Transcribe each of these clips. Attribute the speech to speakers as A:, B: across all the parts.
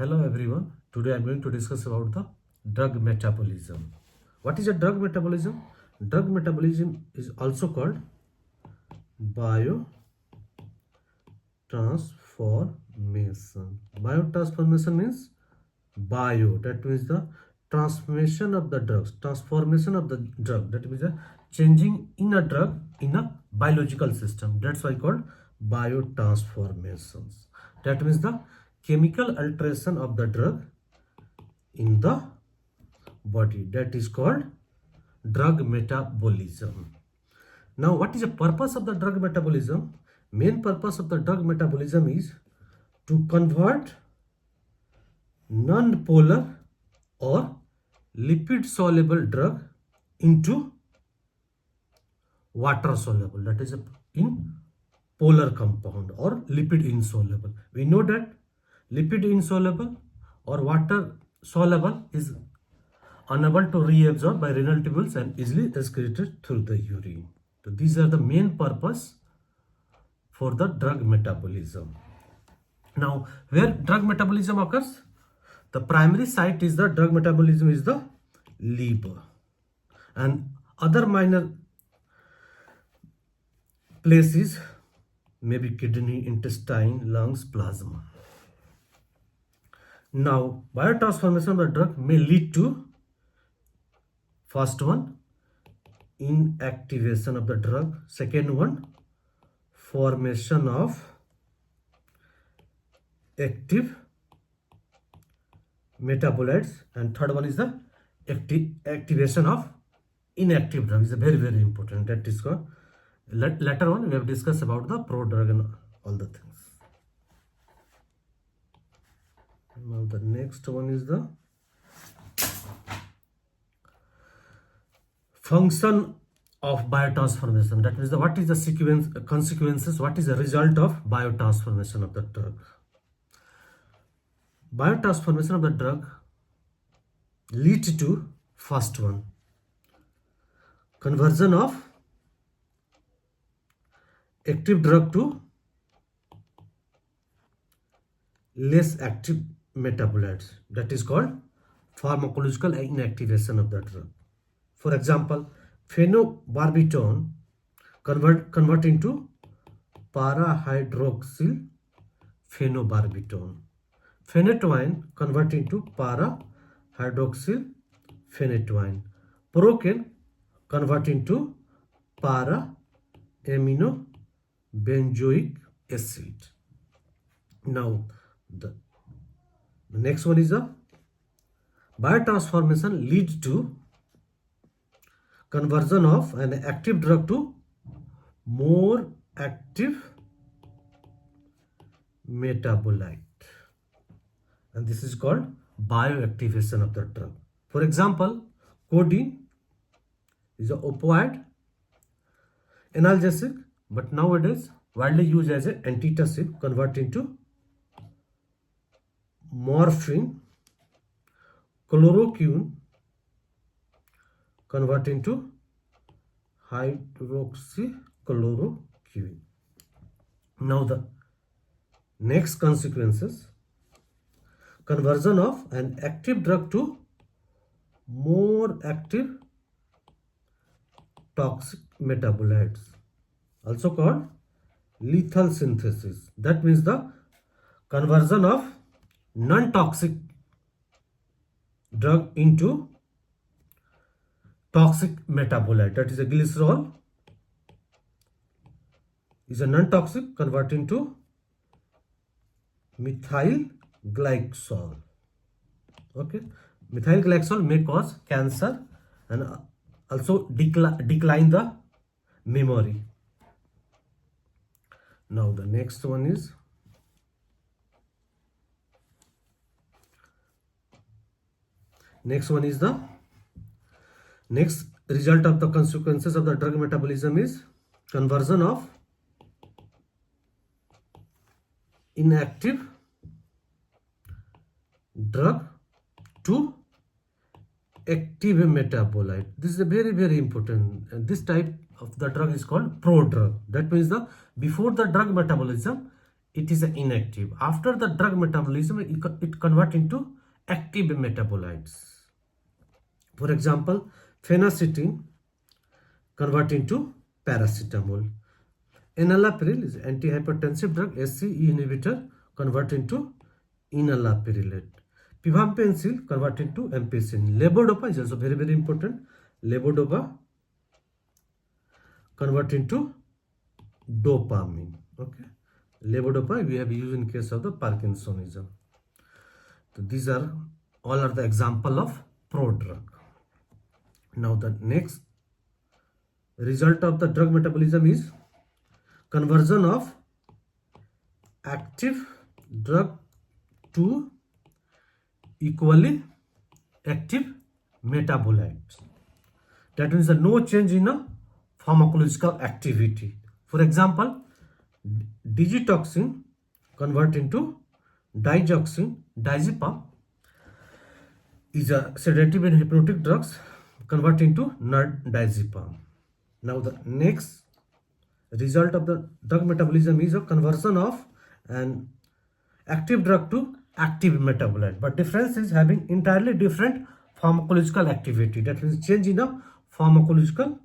A: Hello everyone. Today I am going to discuss about the drug metabolism. What is a drug metabolism? Drug metabolism is also called biotransformation. Biotransformation means bio, that means the transformation of the drugs, transformation of the drug, that means the changing in a drug in a biological system. That's why called biotransformations. That means the chemical alteration of the drug in the body, that is called drug metabolism. Now what is the purpose of the drug metabolism? Main purpose of the drug metabolism is to convert non-polar or lipid soluble drug into water soluble, that is in polar compound, or lipid insoluble. We know that lipid insoluble or water soluble is unable to reabsorb by renal tubules and easily excreted through the urine. So these are the main purpose for the drug metabolism. Now where drug metabolism occurs? The primary site is the drug metabolism is the liver, and other minor places maybe kidney, intestine, lungs, plasma. Now biotransformation of the drug may lead to, first one, inactivation of the drug, second one, formation of active metabolites, and third one is the activation of inactive drug. Is very important. That is called, later on we have discussed about the prodrug and all the things. Now the next one is the function of biotransformation. That means what is the consequences, what is the result of biotransformation of the drug. Biotransformation of the drug leads to, first one, conversion of active drug to less active metabolites, that is called pharmacological inactivation of the drug. For example, phenobarbital convert into para-hydroxyl phenobarbital. Phenytoin convert into para-hydroxyl phenytoin. Procaine convert into para-amino benzoic acid. Now the next one is the biotransformation leads to conversion of an active drug to more active metabolite, and this is called bioactivation of the drug. For example, codeine is an opioid analgesic, but nowadays widely used as an antitussive, convert into morphine. Chloroquine convert into hydroxychloroquine. Now the next consequences, conversion of an active drug to more active toxic metabolites, also called lethal synthesis. That means the conversion of non-toxic drug into toxic metabolite, that is a glycerol is a non-toxic, convert into methyl glycol. Okay, methyl glycol may cause cancer and also decline the memory. Now the next one is the next result of the consequences of the drug metabolism is conversion of inactive drug to active metabolite. This is a very important, and this type of the drug is called prodrug. That means the before the drug metabolism, it is inactive. After the drug metabolism, it convert into active metabolites. For example, phenacetin convert into paracetamol. Enalapril is antihypertensive drug, SCE inhibitor, convert into enalaprillate. Pivampencil convert into ampicillin. Levodopa is also very, very important. Levodopa convert into dopamine. Okay. Levodopa we have used in case of the Parkinsonism. So these are all are the example of prodrug. Now the next result of the drug metabolism is conversion of active drug to equally active metabolites. That means no change in a pharmacological activity. For example, digitoxin convert into digoxin. Diazepam is a sedative and hypnotic drugs convert into diazepam. Now the next result of the drug metabolism is a conversion of an active drug to active metabolite, but difference is having entirely different pharmacological activity. That means change in a pharmacological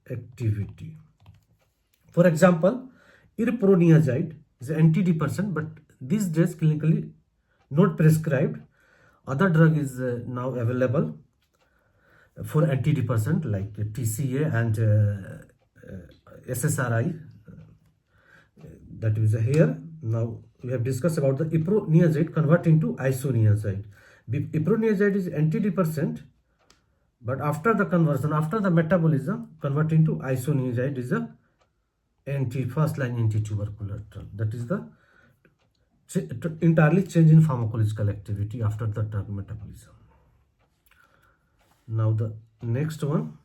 A: activity. For example, irproniazide is an antidepressant, but these days clinically not prescribed. Other drug is now available for antidepressant like TCA and SSRI. That is here. Now we have discussed about the iproniazide convert into isoniazide. Iproniazide is antidepressant, but after the conversion, after the metabolism, convert into isoniazide is a first line anti-tubercular drug. That is the entirely change in pharmacological activity after the drug metabolism. Now the next one.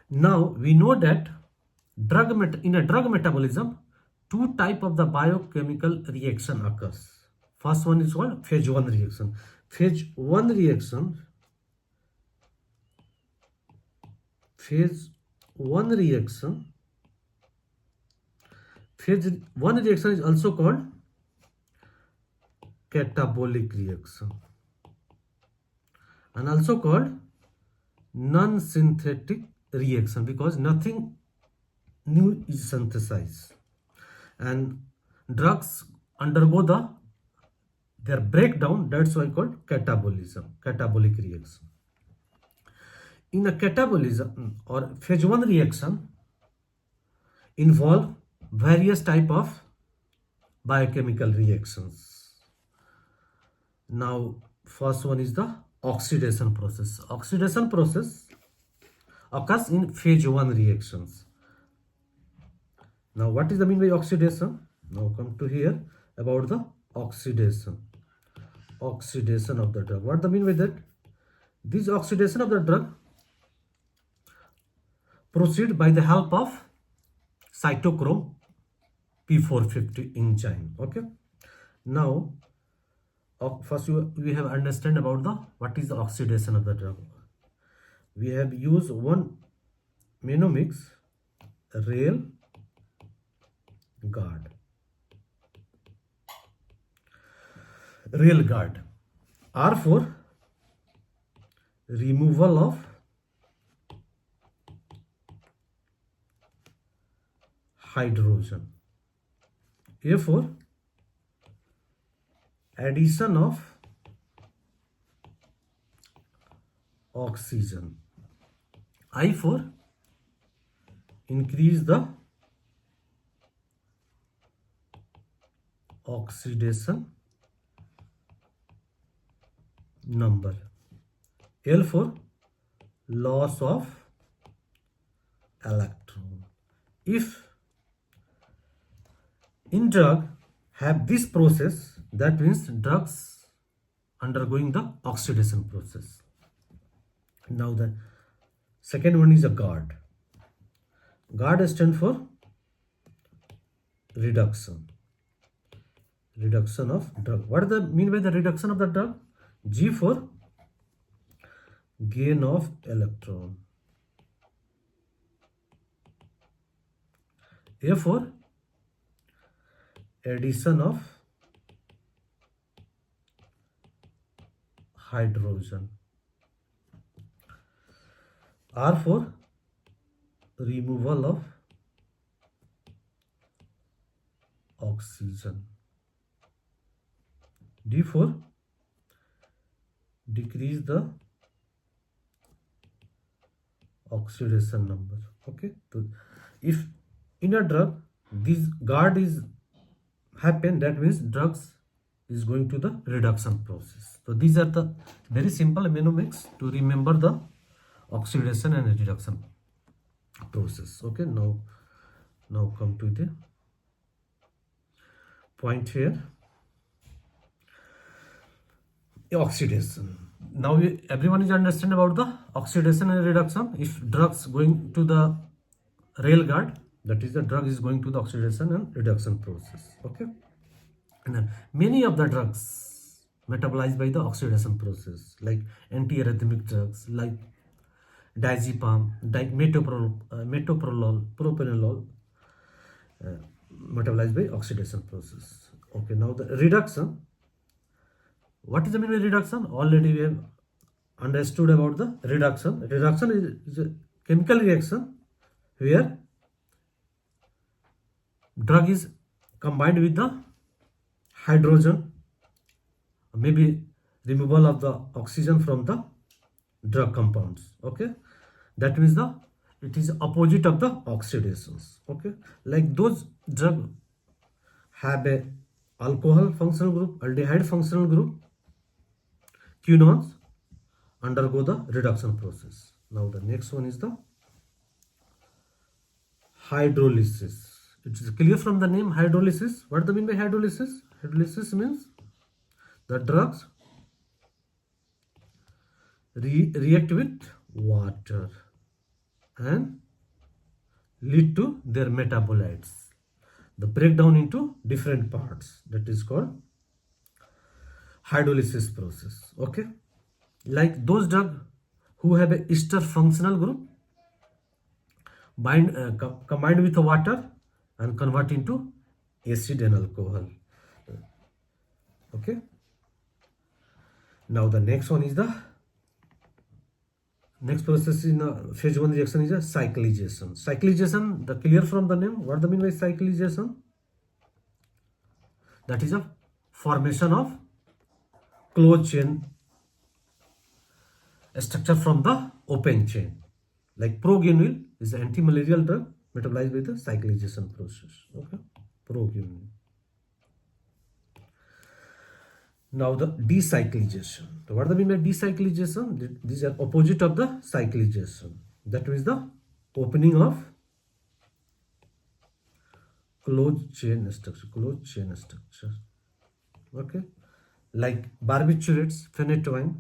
A: Now we know that in a drug metabolism, two type of the biochemical reaction occurs. First one is called phase 1 reaction. Phase 1 reaction is also called catabolic reaction and also called non-synthetic reaction because nothing new is synthesized, and drugs undergo their breakdown. That's why called catabolic reaction. In a catabolism or phase 1 reaction involve various type of biochemical reactions. Now first one is the oxidation process. Oxidation process occurs in phase 1 reactions. Now what is the mean by oxidation? Now come to here about the oxidation of the drug. What the mean by that? This oxidation of the drug proceed by the help of cytochrome P450 enzyme. Okay. Now first we have understand about what is the oxidation of the drug. We have used one Menomix rail guard. R for removal of hydrogen. A for addition of oxygen. I for increase the oxidation number. L for loss of electron. If in drug have this process, that means drugs undergoing the oxidation process. Now the second one is a guard. Guard stands for reduction of drug. What does that mean by the reduction of the drug? G for gain of electron. A for addition of hydrogen. R for removal of oxygen. D for decrease the oxidation number. Okay, so if in a drug this guard is happen, that means drugs is going to the reduction process. So these are the very simple mnemonics to remember the oxidation and reduction process. Okay, now come to the point here. Oxidation. Now everyone is understand about the oxidation and reduction. If drugs going to the rail guard, that is the drug is going to the oxidation and reduction process. Okay, and then many of the drugs metabolized by the oxidation process, like antiarrhythmic drugs like diazepam, metoprolol, propranolol, metabolized by oxidation process. Okay, now the reduction. What is the meaning of reduction? Already we have understood about the reduction. Reduction is a chemical reaction where drug is combined with the hydrogen, maybe removal of the oxygen from the drug compounds. Okay, that means it is opposite of the oxidations. Okay, like those drug have a alcohol functional group, aldehyde functional group, quinones undergo the reduction process. Now the next one is the hydrolysis. It is clear from the name hydrolysis. What do you mean by hydrolysis? Hydrolysis means the drugs react with water and lead to their metabolites. The breakdown into different parts. That is called hydrolysis process. Okay, like those drugs who have a ester functional group combined with the water and convert into acid and alcohol. Okay, now the next one is the next process in phase 1 reaction is a cyclization. Cyclization, the clear from the name, what do you mean by cyclization? That is a formation of closed chain structure from the open chain. Like proguanil is an anti-malarial drug metabolized by the cyclization process. Okay, proguanil. Now the decyclization. So what do you mean by decyclization? These are opposite of the cyclization. That means the opening of closed chain structure. Closed chain structure. Okay, like barbiturates, phenytoin,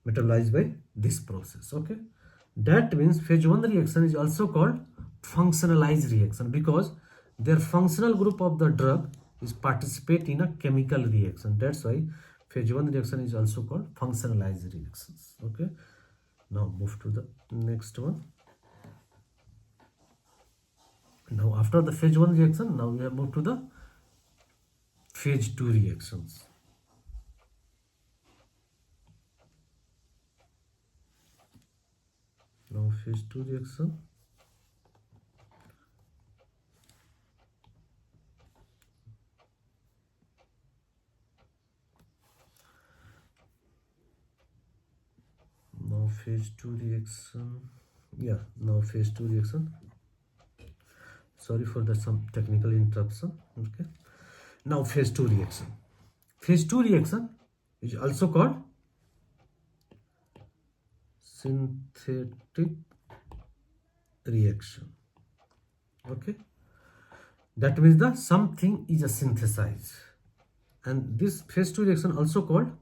A: metabolized by this process. Okay, that means phase 1 reaction is also called functionalized reaction because their functional group of the drug is participate in a chemical reaction. That's why phase 1 reaction is also called functionalized reactions. Okay, now move to the next one. Now after the phase 1 reaction, now we have moved to the phase 2 reactions. Now phase 2 reaction. Now phase 2 reaction. Yeah, now phase 2 reaction. Sorry for the some technical interruption. Okay, now phase 2 reaction. Phase 2 reaction is also called synthetic reaction. Okay, that means the something is a synthesized, and this phase 2 reaction also called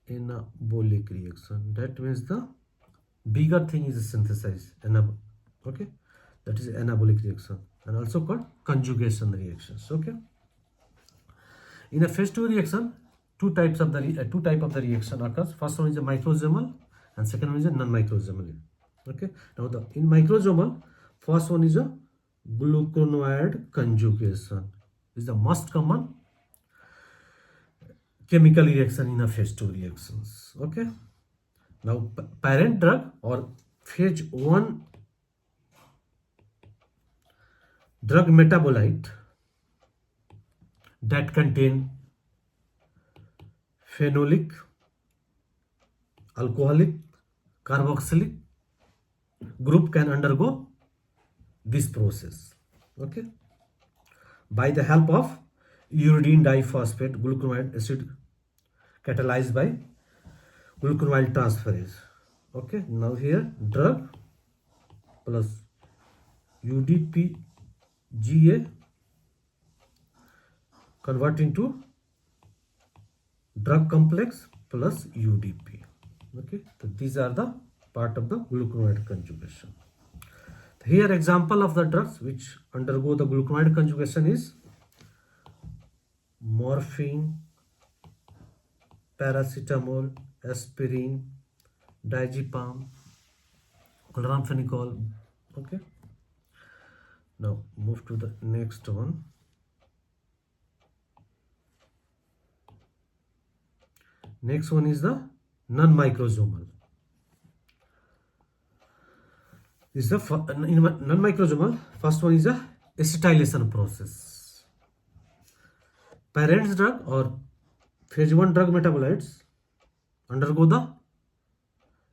A: anabolic reaction. That means the bigger thing is synthesized. Okay, that is anabolic reaction and also called conjugation reactions. Okay, in a phase 2 reaction, two type of the reaction occurs. First one is a microsomal and second one is a non-microsomal. Okay. Now in microsomal, first one is a gluconide conjugation. Is the most common chemical reaction in a phase 2 reactions. Okay. Now parent drug or phase 1 drug metabolite that contain phenolic, alcoholic, carboxylic group can undergo this process. Okay. By the help of uridine diphosphate gluconide acid catalyzed by gluconide transferase. Okay. Now here drug plus UDPGA convert into drug complex plus UDP. Okay, so these are the part of the gluconide conjugation. Here example of the drugs which undergo the gluconide conjugation is morphine, paracetamol, aspirin, diazepam, chloramphenicol. Okay. Now move to the next one. Next one is the non-microsomal. Is the in non-microsomal, first one is the acetylation process. Parent drug or phase 1 drug metabolites undergo the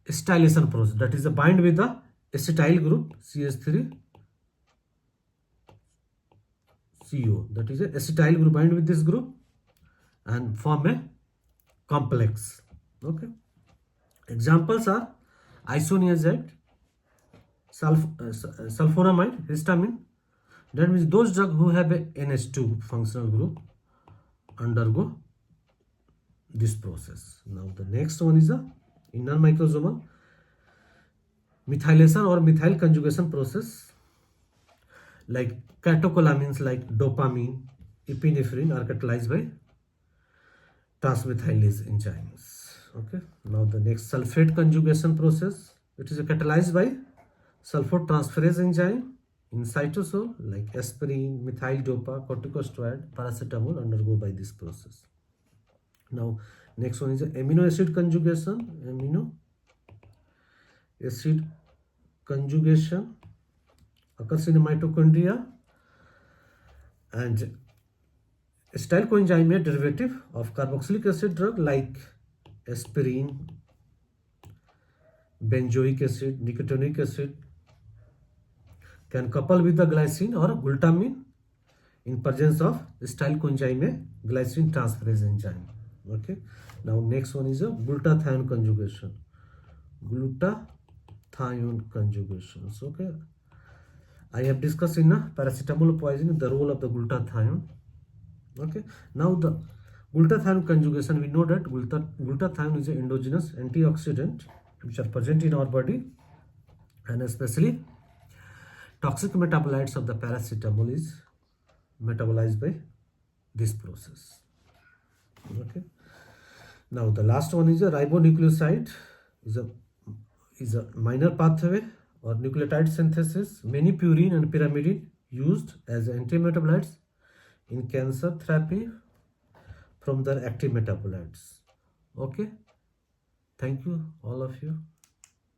A: acetylation process, that is the bind with the acetyl group CH3CO, that is a acetyl group bind with this group and form a complex. Okay. Examples are isoniazid, sulfonamide, histamine. That means those drugs who have a NH2 functional group undergo this process. Now the next one is in non-microsomal methylation or methyl conjugation process, like catecholamines like dopamine, epinephrine are catalyzed by transmethylase enzymes. Okay. Now the next sulfate conjugation process, it is catalyzed by sulfate transferase enzyme in cytosol like aspirin, methyl dopa, corticosteroid, paracetamol undergo by this process. Now next one is amino acid conjugation. Amino acid conjugation occurs in mitochondria and acetyl coenzyme, a derivative of carboxylic acid drug like aspirin, benzoic acid, nicotinic acid, can couple with the glycine or glutamine in presence of acetyl coenzyme, glycine transferase enzyme. Okay. Now next one is a glutathione conjugation. Glutathione conjugations. Okay. I have discussed in paracetamol poisoning the role of the glutathione. Okay. Now the glutathione conjugation, we know that glutathione is an endogenous antioxidant which are present in our body, and especially toxic metabolites of the paracetamol is metabolized by this process. Okay. Now the last one is a ribonucleoside, is a minor pathway or nucleotide synthesis. Many purine and pyrimidine used as antimetabolites in cancer therapy from their active metabolites. Okay. Thank you all of you.